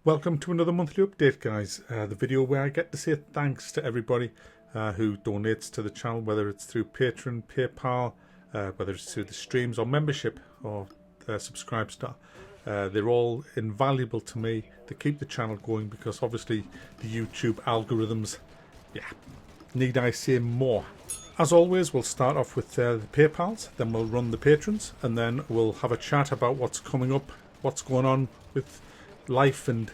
Welcome to another monthly update, guys. The video where I get to say thanks to everybody who donates to the channel, whether it's through Patreon, PayPal, whether it's through the streams or membership or Subscribestar. They're all invaluable to me to keep the channel going because obviously the YouTube algorithms, need I say more. As always, we'll start off with the PayPals, then we'll run the patrons, and then we'll have a chat about what's coming up, what's going on with life, and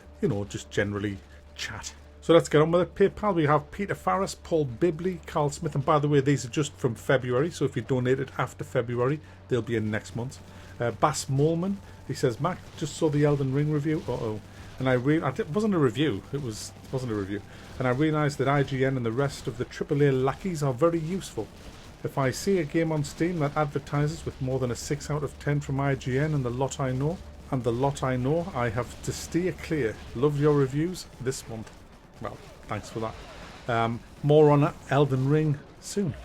just generally chat. So let's get on with it. PayPal, we have Peter Farris, Paul Bibley, Carl Smith, and by the way, these are just from February, so if you donated after February, they'll be in next month. Bass Molman, he says, Mac, just saw the Elden Ring review. And it wasn't a review. Wasn't a review. And I realised that IGN and the rest of the AAA lackeys are very useful. If I see a game on Steam that advertises with more than a 6 out of 10 from IGN and the lot I know, I have to steer clear. Love your reviews this month. Well, thanks for that. More on Elden Ring soon.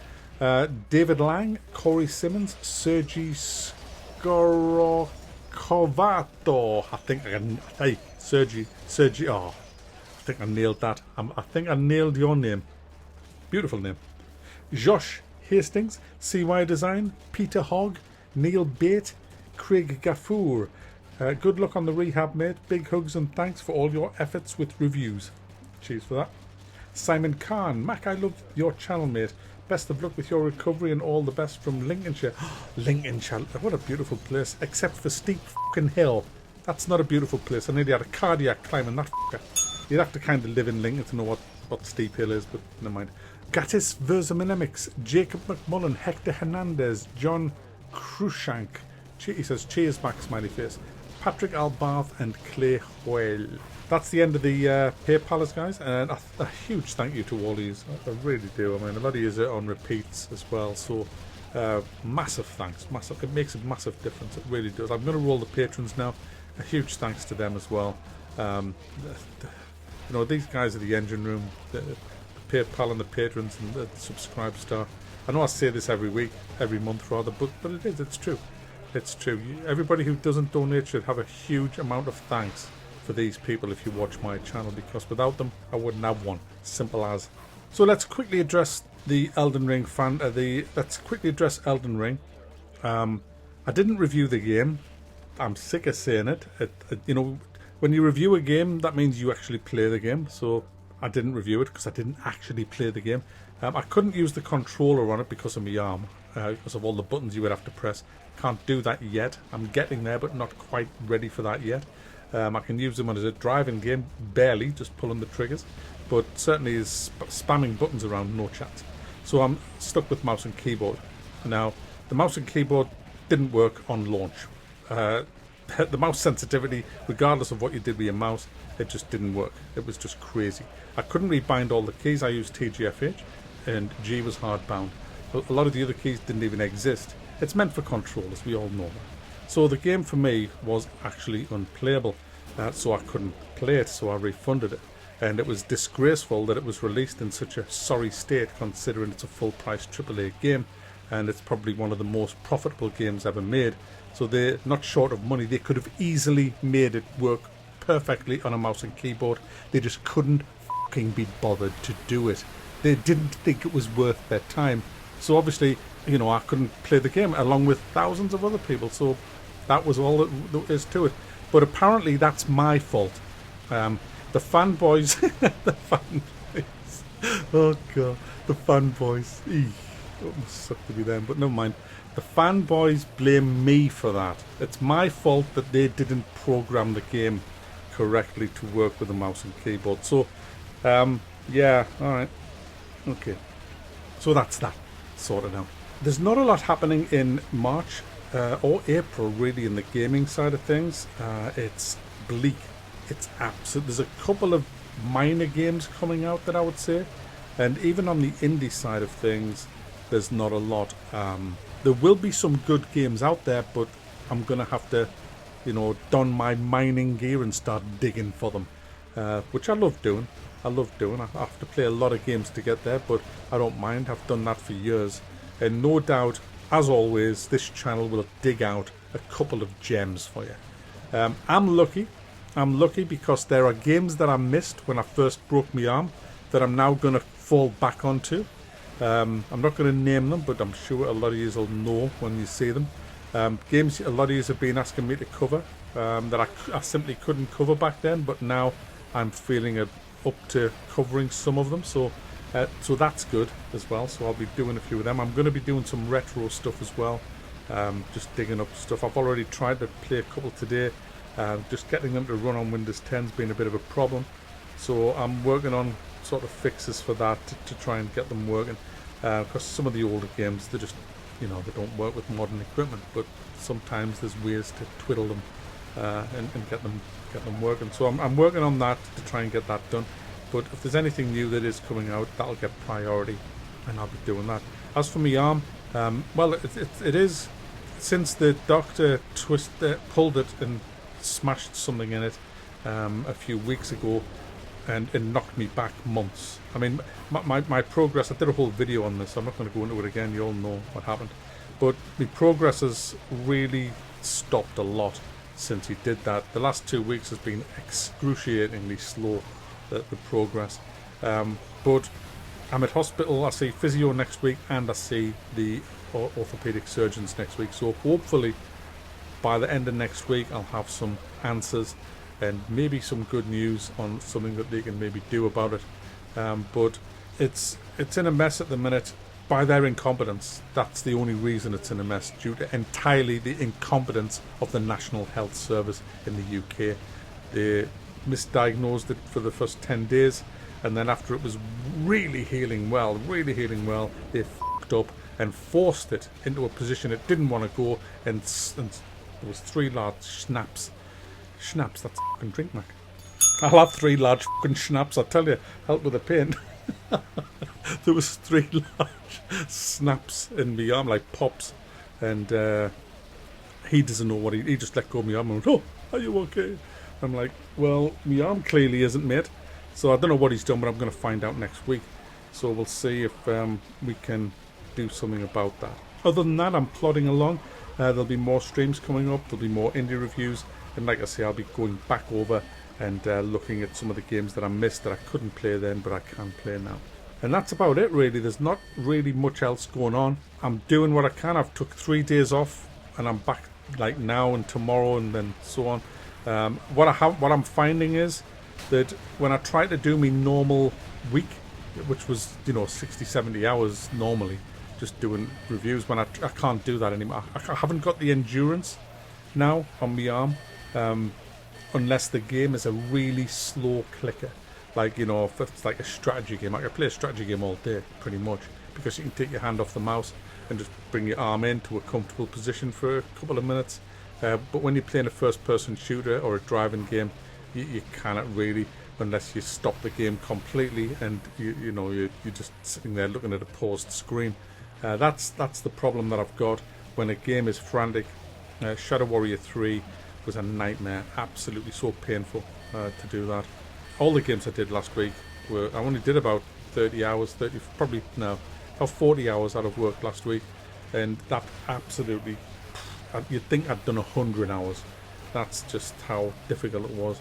David Lang, Corey Simmons, Sergi Skorokovato. I think I nailed that. I think I nailed your name. Beautiful name. Josh Hastings, CY Design, Peter Hogg, Neil Bate, Craig Gaffour. Good luck on the rehab, mate. Big hugs and thanks for all your efforts with reviews. Cheers for that. Simon Khan. Mac, I love your channel, mate. Best of luck with your recovery and all the best from Lincolnshire. Lincolnshire, what a beautiful place. Except for steep fucking hill. That's not a beautiful place. I nearly had a cardiac climbing that fucker. You'd have to kind of live in Lincoln to know what steep hill is, but never mind. Gatis Versaminemics, Jacob McMullen, Hector Hernandez, John Krushank. He says, cheers, Mac, smiley face. Patrick Albarth and Clay Hoyle. That's the end of the PayPalers, guys, and a huge thank you to all these. I really do. I mean, a lot of you are on repeats as well, so massive thanks. Massive. It makes a massive difference. It really does. I'm going to roll the patrons now. A huge thanks to them as well. These guys are the engine room, the PayPal and the patrons and the Subscribestar. I know I say this every month rather, but it's true. It's true. Everybody who doesn't donate should have a huge amount of thanks for these people if you watch my channel, because without them I wouldn't have one. Simple as. So let's quickly address the Elden Ring let's quickly address Elden Ring. I didn't review the game. I'm sick of saying it. When you review a game, that means you actually play the game. So I didn't review it because I didn't actually play the game. I couldn't use the controller on it because of my arm, because of all the buttons you would have to press. Can't do that yet. I'm getting there, but not quite ready for that yet. I can use them as a driving game, barely, just pulling the triggers, but certainly is spamming buttons around, no chance. So I'm stuck with mouse and keyboard. Now, the mouse and keyboard didn't work on launch. The mouse sensitivity, regardless of what you did with your mouse, it just didn't work. It was just crazy. I couldn't rebind all the keys. I used TGFH, and G was hardbound. A lot of the other keys didn't even exist. It's meant for control, as we all know. So the game for me was actually unplayable. So I couldn't play it, so I refunded it. And it was disgraceful that it was released in such a sorry state, considering it's a full-price AAA game. And it's probably one of the most profitable games ever made. So they're not short of money. They could have easily made it work perfectly on a mouse and keyboard. They just couldn't fucking be bothered to do it. They didn't think it was worth their time. So obviously, I couldn't play the game along with thousands of other people. So that was all there is to it. But apparently that's my fault. The fanboys, oh god, the fanboys. It must suck to be them, but never mind. The fanboys blame me for that. It's my fault that they didn't program the game correctly to work with the mouse and keyboard. So, yeah, alright. Okay. So that's that sorted out. There's not a lot happening in March or April, really, in the gaming side of things. It's bleak. It's absolute. There's a couple of minor games coming out that I would say. And even on the indie side of things, there's not a lot. There will be some good games out there, but I'm going to have to, don my mining gear and start digging for them, which I love doing. I have to play a lot of games to get there, but I don't mind. I've done that for years. And no doubt, as always, this channel will dig out a couple of gems for you. I'm lucky. I'm lucky because there are games that I missed when I first broke my arm that I'm now going to fall back onto. I'm not going to name them, but I'm sure a lot of you will know when you see them. Games a lot of you have been asking me to cover that I simply couldn't cover back then, but now I'm feeling up to covering some of them. So that's good as well. So I'll be doing a few of them. I'm going to be doing some retro stuff as well. Just digging up stuff. I've already tried to play a couple today. Just getting them to run on Windows 10's been a bit of a problem. So I'm working on sort of fixes for that to try and get them working. Because some of the older games, they just, they don't work with modern equipment. But sometimes there's ways to twiddle them and get them working. So I'm working on that to try and get that done. But if there's anything new that is coming out, that'll get priority, and I'll be doing that. As for my arm, well, it is, since the doctor pulled it and smashed something in it a few weeks ago, and knocked me back months. I mean, my progress, I did a whole video on this, so I'm not going to go into it again, you all know what happened. But my progress has really stopped a lot since he did that. The last 2 weeks has been excruciatingly slow, the progress. But I'm at hospital, I see physio next week, and I see the orthopedic surgeons next week. So hopefully by the end of next week I'll have some answers and maybe some good news on something that they can maybe do about it. But it's in a mess at the minute by their incompetence. That's the only reason it's in a mess, due to entirely the incompetence of the National Health Service in the UK. They misdiagnosed it for the first 10 days, and then after it was really healing well, they f***ed up and forced it into a position it didn't want to go, and there was 3 large schnapps, that's a fucking drink, Mac. I'll have 3 large fucking schnapps, I tell you, help with the pain. There was 3 large snaps in my arm, like pops, and he doesn't know what he just let go of my arm and went, "Oh, are you okay?" I'm like, well, my arm clearly isn't, mate. So I don't know what he's done, but I'm going to find out next week. So we'll see if we can do something about that. Other than that, I'm plodding along. There'll be more streams coming up. There'll be more indie reviews. And like I say, I'll be going back over and looking at some of the games that I missed that I couldn't play then, but I can play now. And that's about it, really. There's not really much else going on. I'm doing what I can. I've took 3 days off, and I'm back like now and tomorrow and then so on. What I'm finding is that when I try to do my normal week, which was 60-70 hours normally, just doing reviews, when I can't do that anymore. I haven't got the endurance now on my arm, unless the game is a really slow clicker. Like, if it's like a strategy game, I can play a strategy game all day pretty much, because you can take your hand off the mouse and just bring your arm into a comfortable position for a couple of minutes. But when you're playing a first-person shooter or a driving game, you cannot really, unless you stop the game completely and you're just sitting there looking at a paused screen. That's the problem that I've got when a game is frantic. Shadow Warrior 3 was a nightmare, absolutely so painful to do that. All the games I did last week I only did about 30 hours, about 40 hours out of work last week, and that absolutely, you'd think I'd done 100 hours. That's just how difficult it was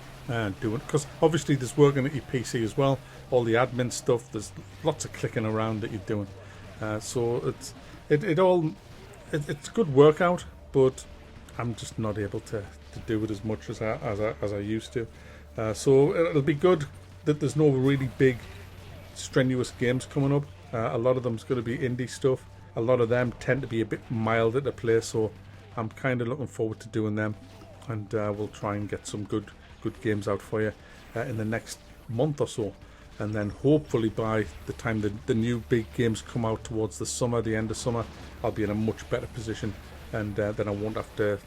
doing, because obviously there's working at your PC as well, all the admin stuff, there's lots of clicking around that you're doing, so it's a good workout, but I'm just not able to do it as much as I used to. So it'll be good that there's no really big strenuous games coming up. A lot of them's going to be indie stuff. A lot of them tend to be a bit milder to play, so I'm kind of looking forward to doing them, and we'll try and get some good games out for you in the next month or so, and then hopefully by the time the new big games come out towards the end of summer, I'll be in a much better position, and then I won't have to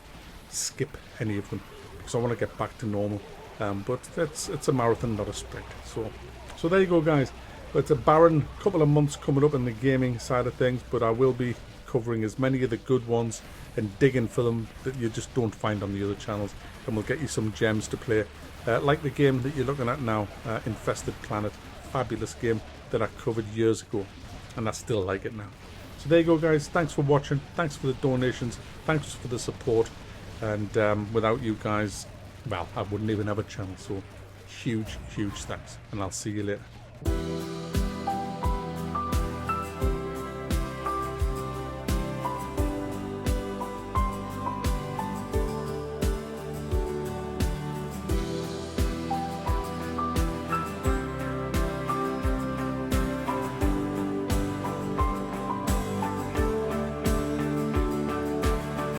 skip any of them, because I want to get back to normal. But it's a marathon, not a sprint. So there you go, guys. It's a barren couple of months coming up in the gaming side of things, but I will be covering as many of the good ones and digging for them that you just don't find on the other channels, and we'll get you some gems to play, like the game that you're looking at now, Infested Planet. Fabulous game that I covered years ago, and I still like it now. So there you go, guys. Thanks for watching, thanks for the donations, thanks for the support, and without you guys, well, I wouldn't even have a channel. So huge thanks, and I'll see you later.